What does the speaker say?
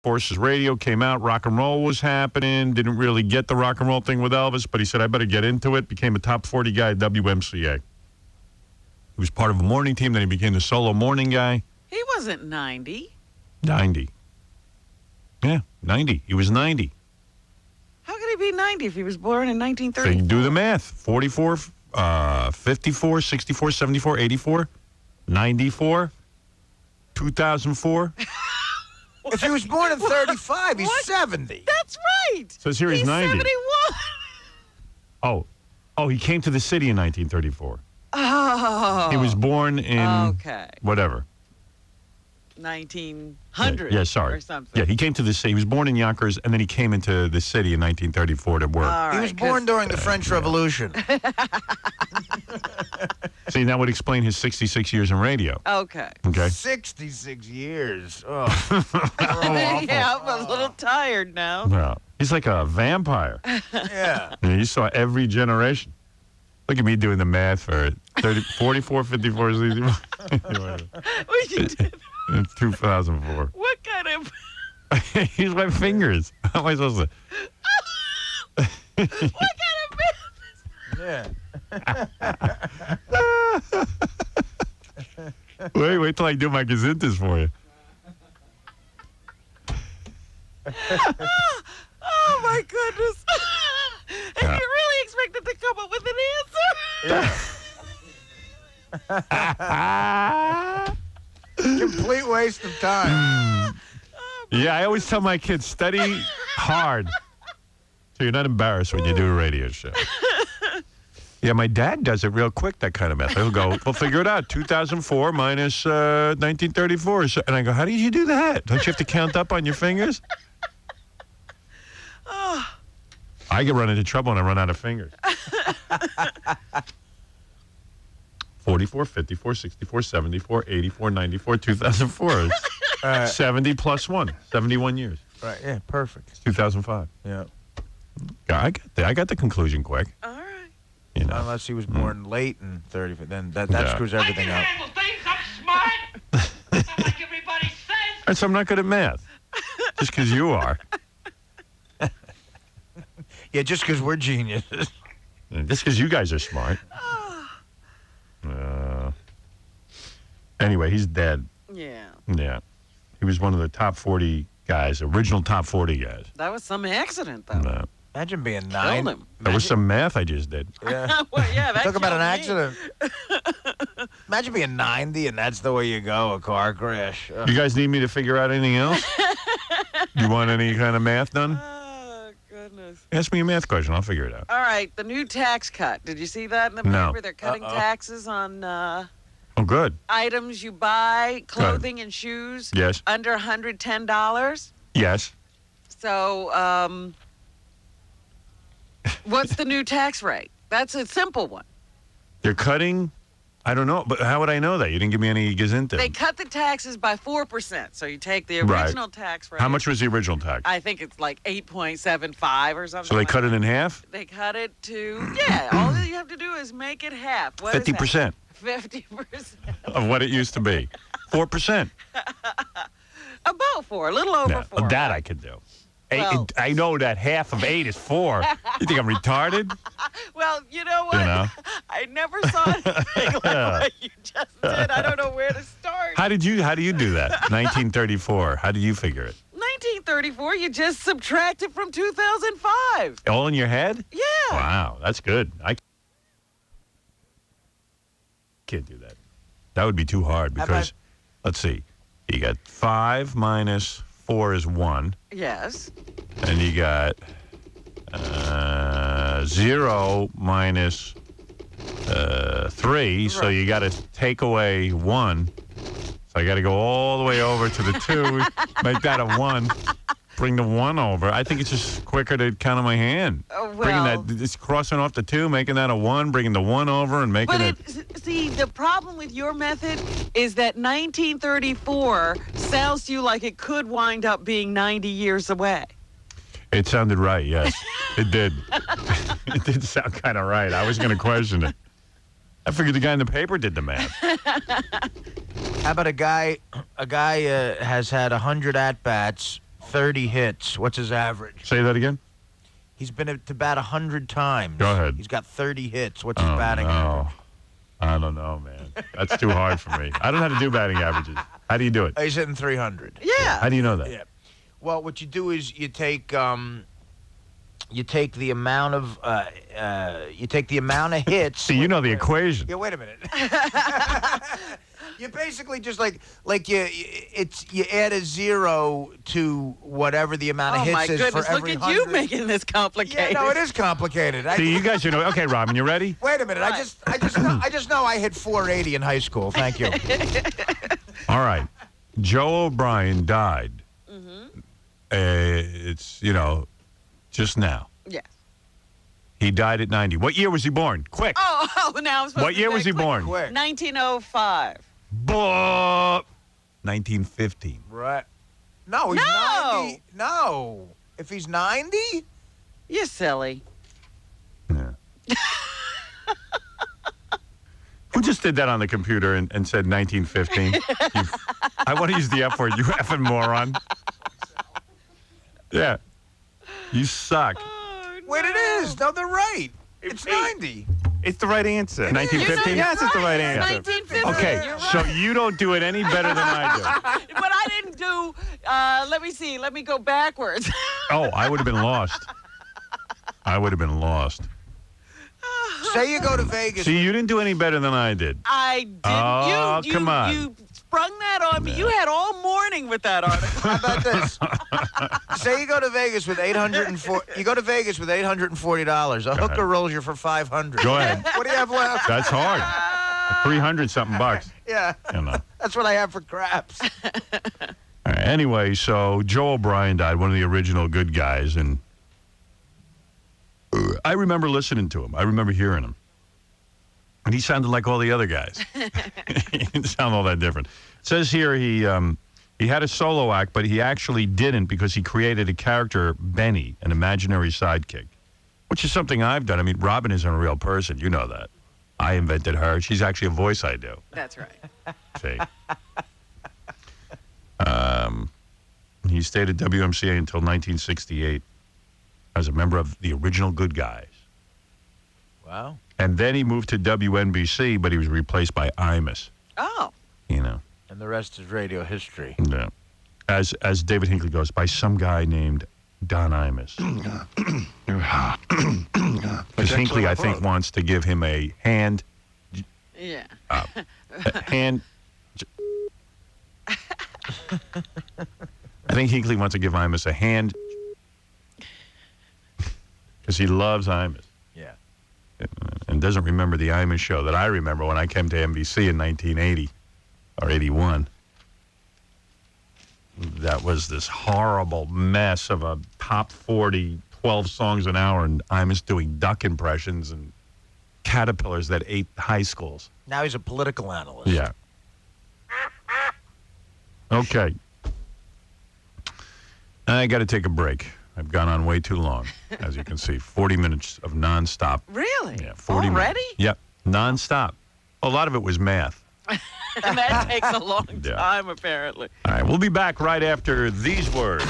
Forces Radio came out. Rock and roll was happening. Didn't really get the rock and roll thing with Elvis, but he said, I better get into it. Became a top 40 guy at WMCA. He was part of a morning team. Then he became the solo morning guy. He wasn't 90. 90. Yeah, 90. He was 90. How could he be 90 if he was born in 1934? So you do the math. 44, 54, 64, 74, 84, 94, 2004. If he was born in 35, he's 70. That's right. So here he's 90. 71. Oh, he came to the city in 1934. Oh. He was born in whatever. 1900. Yeah, sorry. Or something. Yeah, he came to the city. He was born in Yonkers, and then he came into the city in 1934 to work. He was born during the French Revolution. See, that would explain his 66 years in radio. Okay. 66 years. Oh. Yeah, I'm a little tired now. No, he's like a vampire. Yeah. You saw every generation. Look at me doing the math for 44, 54, 64. What you did? In 2004. What kind of... Use my fingers. How am I supposed to... What kind of business? Yeah. Wait till I do my gazintas for you. Oh, my goodness. And you really expected to come up with an answer? Complete waste of time. Yeah, I always tell my kids, study hard so you're not embarrassed when you do a radio show. Yeah, my dad does it real quick, that kind of math. He'll go, we'll figure it out, 2004 minus 1934. So, and I go, how did you do that? Don't you have to count up on your fingers? I get run into trouble when I run out of fingers. 44, 54, 64, 74, 84, 94, 2004. 70 plus 1. 71 years. Right, yeah, perfect. It's 2005. Yeah. I got the conclusion quick. All right. You know. Unless he was born late in 30, then that screws everything up. I'm smart. I'm like everybody says. And so I'm not good at math. Just because you are. Yeah, just because we're geniuses. Just because you guys are smart. Anyway, he's dead. Yeah. Yeah. He was one of the top 40 guys, original top 40 guys. That was some accident, though. No. Imagine being Killed 9. him. That was some math I just did. Yeah. Well, yeah, that Talk about an killed me. accident. Imagine being 90 and that's the way you go, a car crash. You guys need me to figure out anything else? You want any kind of math done? Oh, goodness. Ask me a math question. I'll figure it out. All right, the new tax cut. Did you see that in the No. paper? They're cutting taxes on Oh, good. items you buy, clothing and shoes. Yes. Under $110. Yes. So, what's the new tax rate? That's a simple one. They're cutting? I don't know. But how would I know that? You didn't give me any gazinta. They cut the taxes by 4%. So you take the Right. original tax rate. How much was the original tax? I think it's like 8.75 or something. So they like cut that. it in half? They cut it to, all you have to do is make it half. What is that? 50% 50%. of what it used to be. 4%. About 4, a little over Yeah, 4. that I could do. Well- I know that half of 8 is 4. You think I'm retarded? Well, you know what? You know? I never saw anything like what you just did. I don't know where to start. How do you do that? 1934. How do you figure it? 1934, you just subtract it from 2005. All in your head? Yeah. Wow, that's good. I can't do that. That would be too hard because, let's see, you got 5 minus 4 is 1, Yes. and you got 0 minus 3, so you got to take away 1. So I got to go all the way over to the 2, make that a 1, bring the 1 over. I think it's just quicker to count on my hand. Bringing that, just crossing off the 2, making that a 1, bringing the 1 over and making But see, the problem with your method is that 1934 sounds to you like it could wind up being 90 years away. It sounded right, yes. It did. It did sound kind of right. I was going to question it. I figured the guy in the paper did the math. How about a guy has had 100 at-bats, 30 hits. What's his average? Say that again. He's been to bat 100 times. Go ahead. He's got 30 hits. What's his Oh, batting no. average? I don't know, man. That's too hard for me. I don't know how to do batting averages. How do you do it? He's hitting 300. Yeah. How do you know that? Yeah. Well, what you do is you take the amount of hits. See, you know the equation. Yeah, wait a minute. You basically just like you add a 0 to whatever the amount of Oh hits my is goodness! for Look every at 100. you making this Yeah, complicated. no, it is complicated. See, you guys should know. Okay, Robin, you ready? Wait a minute. I just know I hit 480 in high school. Thank you. All right. Joe O'Brien died. It's, just now. Yes. He died at 90. What year was he born? Quick. Oh, now I'm supposed What to year say was he quick. born? Quick. 1905. 1915. Right. No, he's No. 90. No. If he's 90? You're silly. Yeah. Who just did that on the computer and said 1915? I want to use the F word, you effing moron. Yeah. You suck. Oh, Wait, it is. No, they're right. It's 90. It's the right answer. 1915? Yes, it's the right answer. 1950. Okay, You're so right. you don't do it any better than I do. But I didn't do. Let me see. Let me go backwards. Oh, I would have been lost. Say you go to Vegas. See, you didn't do any better than I did. I didn't. Oh, you, come on. You sprung that on me. You had all morning with that article. How about this? Say you go to Vegas with $840. You go to Vegas with $840. A hooker rolls you for $500. Go ahead. What do you have left? That's hard. 300 something bucks. Yeah, that's what I have for craps. All right, anyway, so Joe O'Brien died, one of the original good guys, and I remember listening to him. I remember hearing him. And he sounded like all the other guys. He didn't sound all that different. It says here he had a solo act, but he actually didn't because he created a character, Benny, an imaginary sidekick, which is something I've done. I mean, Robin isn't a real person. You know that. I invented her. She's actually a voice I do. That's right. See. He stayed at WMCA until 1968 as a member of the original Good Guys. Wow. And then he moved to WNBC, but he was replaced by Imus. Oh. And the rest is radio history. Yeah. As David Hinckley goes, by some guy named Don Imus. Because Hinckley, I think, wants to give him a hand. Yeah. Hand. I think Hinckley wants to give Imus a hand because he loves Imus Yeah. and doesn't remember the Imus show that I remember when I came to NBC in 1980 or 81. That was this horrible mess of a top 40, 12 songs an hour, and Imus doing duck impressions and caterpillars that ate high schools. Now he's a political analyst. Yeah. Okay. I got to take a break. I've gone on way too long, as you can see. 40 minutes of nonstop. Really? Yeah, 40 Already? minutes. Yep, nonstop. A lot of it was math. And that takes a long Yeah. time, apparently. All right, we'll be back right after these words.